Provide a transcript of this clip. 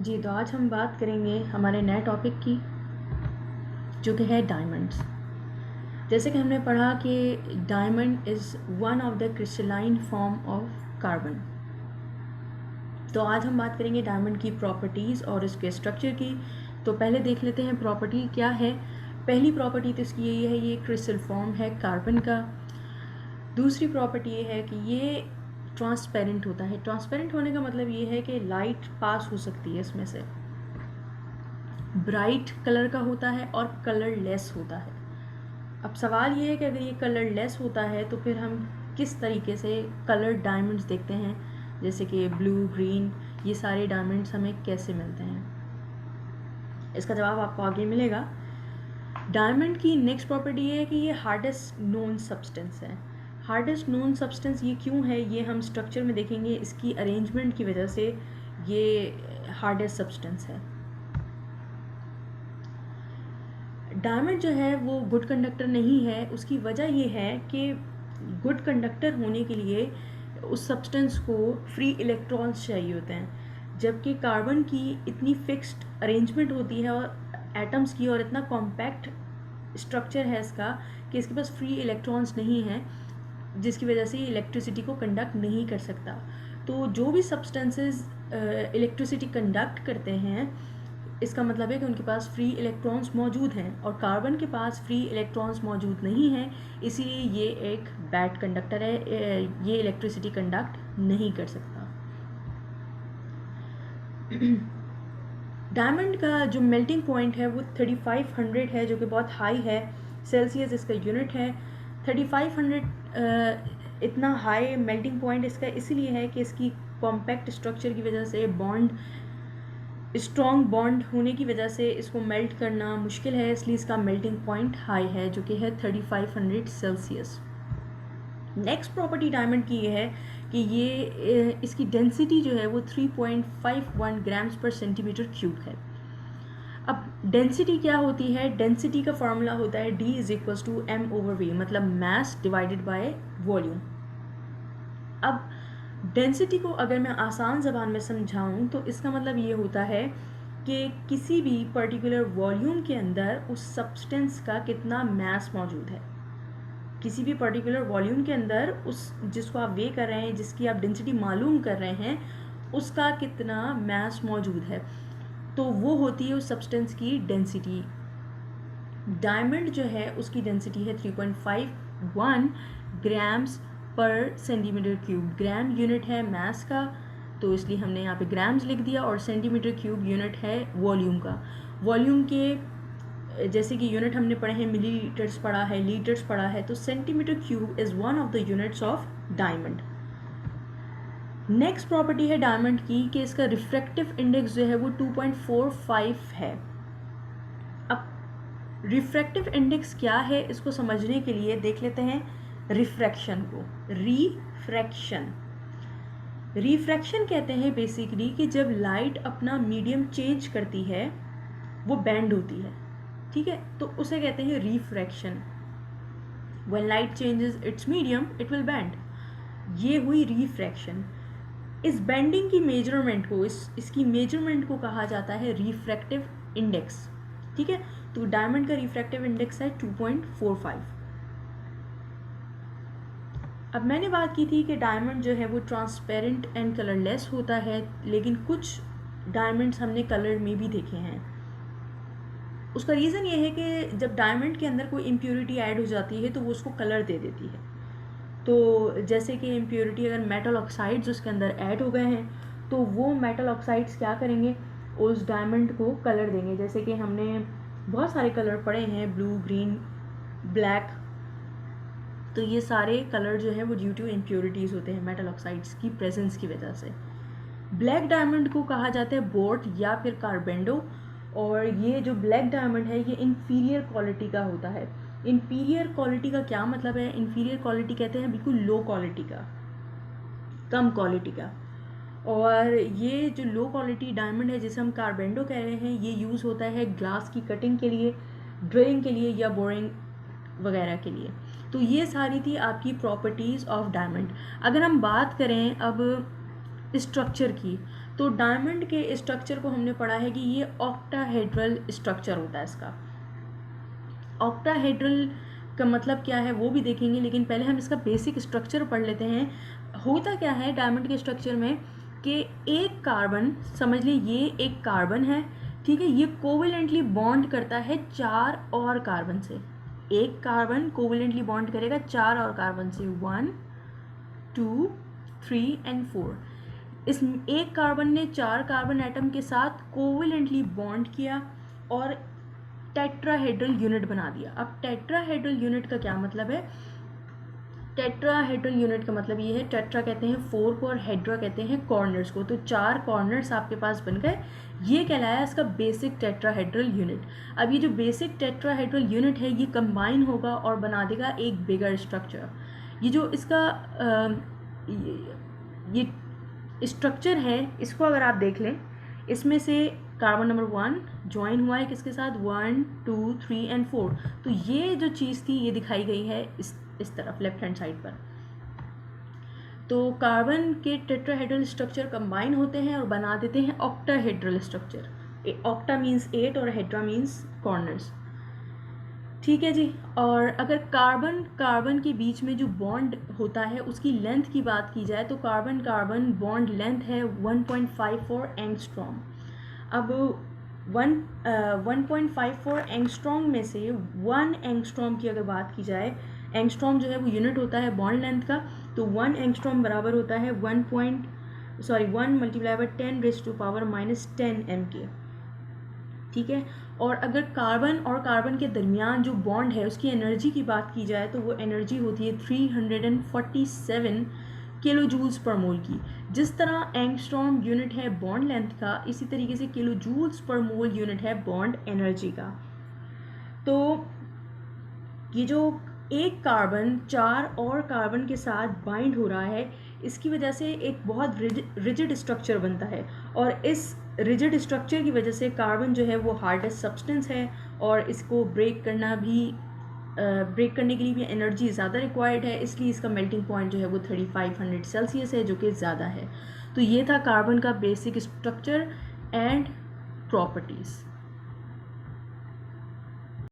जी, तो आज हम बात करेंगे हमारे नए टॉपिक की, जो कि है डायमंड्स। जैसे कि हमने पढ़ा कि diamond is one of the crystalline form of carbon. तो आज हम बात करेंगे डायमंड की प्रॉपर्टीज़ और इसके स्ट्रक्चर की। तो पहले देख लेते हैं प्रॉपर्टी क्या है। पहली प्रॉपर्टी तो इसकी यही है, ये क्रिस्टल फॉर्म है कार्बन का। दूसरी प्रॉपर्टी ये है कि ये ट्रांसपेरेंट होता है। ट्रांसपेरेंट होने का मतलब ये है कि लाइट पास हो सकती है इसमें से, ब्राइट कलर का होता है और कलरलेस होता है। अब सवाल ये है कि अगर ये कलरलेस होता है तो फिर हम किस तरीके से कलर डायमंड्स देखते हैं, जैसे कि ब्लू, ग्रीन, ये सारे डायमंड्स हमें कैसे मिलते हैं। इसका जवाब आपको आगे मिलेगा। डायमंड की नेक्स्ट प्रॉपर्टी ये है कि ये हार्डेस्ट नोन सब्सटेंस है। हार्डेस्ट नोन सब्सटेंस ये क्यों है, ये हम स्ट्रक्चर में देखेंगे। इसकी अरेंजमेंट की वजह से ये हार्डेस्ट सब्सटेंस है। डायमंड जो है वो गुड कंडक्टर नहीं है। उसकी वजह ये है कि गुड कंडक्टर होने के लिए उस सब्सटेंस को फ्री इलेक्ट्रॉन्स चाहिए होते हैं, जबकि कार्बन की इतनी फिक्स्ड अरेंजमेंट होती है और एटम्स की, और इतना कॉम्पैक्ट स्ट्रक्चर है इसका कि इसके पास फ्री इलेक्ट्रॉन्स नहीं है, जिसकी वजह से इलेक्ट्रिसिटी को कंडक्ट नहीं कर सकता। तो जो भी सब्सटेंसेस इलेक्ट्रिसिटी कंडक्ट करते हैं, इसका मतलब है कि उनके पास फ्री इलेक्ट्रॉन्स मौजूद हैं, और कार्बन के पास फ्री इलेक्ट्रॉन्स मौजूद नहीं हैं, इसीलिए ये एक बैड कंडक्टर है। ये इलेक्ट्रिसिटी कंडक्ट नहीं कर सकता। डायमंड का जो मेल्टिंग पॉइंट है वो 3500 है, जो कि बहुत हाई है। सेल्सियस इसका यूनिट है। 3500 इतना हाई मेल्टिंग पॉइंट इसका इसीलिए है कि इसकी कॉम्पैक्ट स्ट्रक्चर की वजह से, स्ट्रॉन्ग बॉन्ड होने की वजह से इसको मेल्ट करना मुश्किल है, इसलिए इसका मेल्टिंग पॉइंट हाई है, जो कि है 3500 सेल्सियस। नेक्स्ट प्रॉपर्टी डायमंड की ये है कि ये इसकी डेंसिटी जो है वो 3.51 ग्राम्स पर सेंटीमीटर क्यूब है। अब डेंसिटी क्या होती है? डेंसिटी का फॉर्मूला होता है D = m/v, मतलब मास डिवाइडेड बाय वॉल्यूम। अब डेंसिटी को अगर मैं आसान ज़बान में समझाऊं तो इसका मतलब ये होता है कि किसी भी पर्टिकुलर वॉल्यूम के अंदर उस सब्सटेंस का कितना मास मौजूद है। किसी भी पर्टिकुलर वॉल्यूम के अंदर उस जिसको आप वे कर रहे हैं, जिसकी आप डेंसिटी मालूम कर रहे हैं, उसका कितना मास मौजूद है, तो वो होती है उस सब्सटेंस की डेंसिटी। डायमंड जो है उसकी डेंसिटी है 3.51 ग्राम्स पर सेंटीमीटर क्यूब। ग्राम यूनिट है मास का, तो इसलिए हमने यहाँ पे ग्राम्स लिख दिया, और सेंटीमीटर क्यूब यूनिट है वॉल्यूम का। वॉल्यूम के जैसे कि यूनिट हमने पढ़े हैं, मिलीलीटर्स पढ़ा है, लीटर्स पढ़ा है, तो centimetre cube is one of the units of diamond. Next property है डायमंड की कि इसका रिफ्रैक्टिव इंडेक्स जो है वो 2.45 है। अब रिफ्रैक्टिव इंडेक्स क्या है, इसको समझने के लिए देख लेते हैं रिफ्रैक्शन को। रिफ्रैक्शन कहते हैं बेसिकली कि जब लाइट अपना मीडियम चेंज करती है वो बैंड होती है, ठीक है, तो उसे कहते हैं refraction. When light changes it's medium it will band, ये हुई रिफ्रैक्शन। इस बेंडिंग की मेजरमेंट को, इसकी मेजरमेंट को कहा जाता है रिफ्रैक्टिव इंडेक्स, ठीक है। तो डायमंड का रिफ्रैक्टिव इंडेक्स है 2.45। अब मैंने बात की थी कि डायमंड जो है वो ट्रांसपेरेंट एंड कलरलेस होता है, लेकिन कुछ डायमंड्स हमने कलर में भी देखे हैं। उसका रीज़न ये है कि जब डायमंड के अंदर कोई इम्प्योरिटी ऐड हो जाती है तो वो उसको कलर दे देती है। तो जैसे कि इम्प्योरिटी अगर मेटल ऑक्साइड्स उसके अंदर ऐड हो गए हैं, तो वो मेटल ऑक्साइड्स क्या करेंगे, उस डायमंड को कलर देंगे। जैसे कि हमने बहुत सारे कलर पढ़े हैं, ब्लू, ग्रीन, ब्लैक, तो ये सारे कलर जो है वो ड्यू टू इम्प्योरिटीज़ होते हैं मेटल ऑक्साइड्स की प्रेजेंस की वजह से। ब्लैक डायमंड को कहा जाता है बोर्ट या फिर कार्बेंडो, और ये जो ब्लैक डायमंड है ये इन्फीरियर क्वालिटी का होता है। इन्फीरियर क्वालिटी का क्या मतलब है? इन्फीरियर क्वालिटी कहते हैं बिल्कुल लो क्वालिटी का, कम क्वालिटी का। और ये जो लो क्वालिटी डायमंड है जिसे हम कार्बेंडो कह रहे हैं, ये यूज़ होता है ग्लास की कटिंग के लिए, ड्रिलिंग के लिए या बोरिंग वगैरह के लिए। तो ये सारी थी आपकी प्रॉपर्टीज़ ऑफ डायमंड। अगर हम बात करें अब स्ट्रक्चर की, तो डायमंड के स्ट्रक्चर को हमने पढ़ा है कि ये ऑक्टाहेड्रल स्ट्रक्चर होता है इसका। ऑक्टाहेड्रल का मतलब क्या है वो भी देखेंगे, लेकिन पहले हम इसका बेसिक स्ट्रक्चर पढ़ लेते हैं। होता क्या है डायमंड के स्ट्रक्चर में कि एक कार्बन, समझ लीजिए ये एक कार्बन है, ठीक है, ये कोवेलेंटली बॉन्ड करता है 4 और कार्बन से। एक कार्बन कोवेलेंटली बॉन्ड करेगा 4 और कार्बन से, 1 2 3 एंड 4। इस एक कार्बन ने 4 कार्बन एटम के साथ कोवेलेंटली बॉन्ड किया और टेट्राहेड्रल यूनिट बना दिया। अब टेट्राहेड्रल यूनिट का क्या मतलब है? टेट्राहेड्रल यूनिट का मतलब ये है, टेट्रा कहते हैं 4 को और हेड्रा कहते हैं कॉर्नर्स को, तो 4 कॉर्नर्स आपके पास बन गए, ये कहलाया इसका बेसिक टेट्राहेड्रल यूनिट। अब ये जो बेसिक टेट्राहेड्रल यूनिट है ये कंबाइन होगा और बना देगा एक बिगर स्ट्रक्चर। ये जो इसका ये स्ट्रक्चर है, इसको अगर आप देख लें, इसमें से कार्बन नंबर 1 ज्वाइन हुआ है किसके साथ, 1 2 3 एंड 4। तो ये जो चीज़ थी ये दिखाई गई है इस तरफ लेफ्ट हैंड साइड पर। तो कार्बन के टेट्राहेड्रल स्ट्रक्चर कंबाइन होते हैं और बना देते हैं ऑक्टाहेड्रल स्ट्रक्चर। ऑक्टा मीन्स 8 और हेड्रा मीन्स कॉर्नर्स, ठीक है जी। और अगर कार्बन के बीच में जो बॉन्ड होता है उसकी लेंथ की बात की जाए तो कार्बन बॉन्ड लेंथ है 1.54 एंगस्ट्रॉम। अब 1.54 एंगस्ट्रॉम में से 1 एंगस्ट्रॉम की अगर बात की जाए, एंगस्ट्रॉम जो है वो यूनिट होता है बॉन्ड लेंथ का, तो 1 एंगस्ट्रॉम बराबर होता है 1 मल्टीप्लाई बाय 10⁻⁻10 MK, ठीक है। और अगर कार्बन और कार्बन के दरमियान जो बॉन्ड है उसकी एनर्जी की बात की जाए तो वो एनर्जी होती है 347 किलो जूल्स पर मोल की। जिस तरह एंगस्ट्रॉम यूनिट है बॉन्ड लेंथ का, इसी तरीके से किलो जूल्स पर मोल यूनिट है बॉन्ड एनर्जी का। तो ये जो एक कार्बन 4 और कार्बन के साथ बाइंड हो रहा है, इसकी वजह से एक बहुत रिजिड स्ट्रक्चर बनता है, और इस रिजिड स्ट्रक्चर की वजह से कार्बन जो है वो हार्डेस्ट सब्सटेंस है और इसको ब्रेक करने के लिए भी एनर्जी ज़्यादा रिक्वायर्ड है, इसलिए इसका मेल्टिंग पॉइंट जो है वो 3500 सेल्सियस है, जो कि ज़्यादा है। तो ये था कार्बन का बेसिक स्ट्रक्चर एंड प्रॉपर्टीज़।